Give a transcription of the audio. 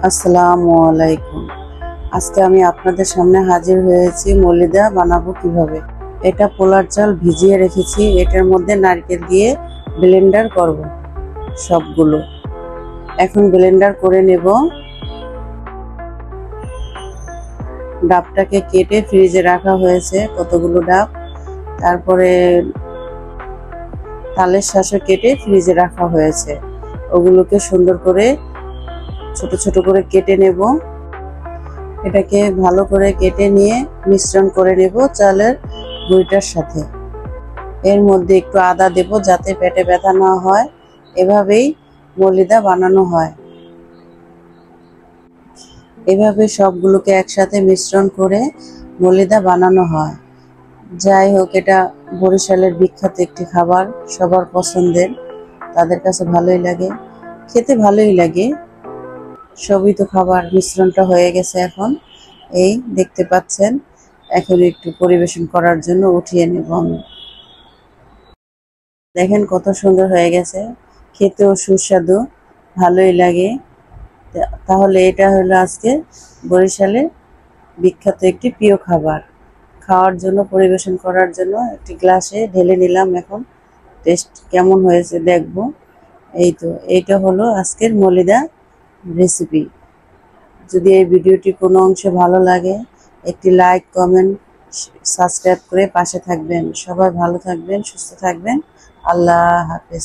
আসসালামু আলাইকুম। আজকে আমি আপনাদের সামনে হাজির হয়েছি মলিদা বানাবো কিভাবে। এটা পোলার চাল ভিজিয়ে রেখেছি, এটার মধ্যে নারকেল দিয়ে ব্লেন্ডার করব সবগুলো। এখন ব্লেন্ডার করে নেব। ডাবটাকে কেটে ফ্রিজে রাখা হয়েছে কতগুলো ডাব, তারপরে তালের শাঁসও কেটে ফ্রিজে রাখা হয়েছে। ওগুলোকে সুন্দর করে ছোট ছোট করে কেটে নেব। এটাকে ভালো করে কেটে নিয়ে মিশ্রণ করে নেব চালের গুঁড়িটার সাথে। এর মধ্যে একটু আদা দেব যাতে পেটে ব্যথা না হয়। এভাবেই মলিদা বানানো হয়। এভাবে সবগুলোকে একসাথে মিশ্রণ করে মলিদা বানানো হয়। যাই হোক, এটা বরিশালের বিখ্যাত একটি খাবার, সবার পছন্দের, তাদের কাছে ভালোই লাগে, খেতে ভালোই লাগে। সবই তো খাবার। মিশ্রণটা হয়ে গেছে, এখন এই দেখতে পাচ্ছেন। এখন একটু পরিবেশন করার জন্য উঠিয়ে নেব আমি। দেখেন কত সুন্দর হয়ে গেছে, খেতেও সুস্বাদু, ভালোই লাগে। তাহলে এটা হলো আজকে বরিশালের বিখ্যাত একটি প্রিয় খাবার। খাওয়ার জন্য, পরিবেশন করার জন্য একটি গ্লাসে ঢেলে নিলাম। এখন টেস্ট কেমন হয়েছে দেখব। এই তো, এইটা হলো আজকের মলিদা রেসিপি। যদি এই ভিডিওটি কোনো অংশে ভালো লাগে, একটি লাইক, কমেন্ট, সাবস্ক্রাইব করে পাশে থাকবেন। সবাই ভালো থাকবেন, সুস্থ থাকবেন। আল্লাহ হাফেজ।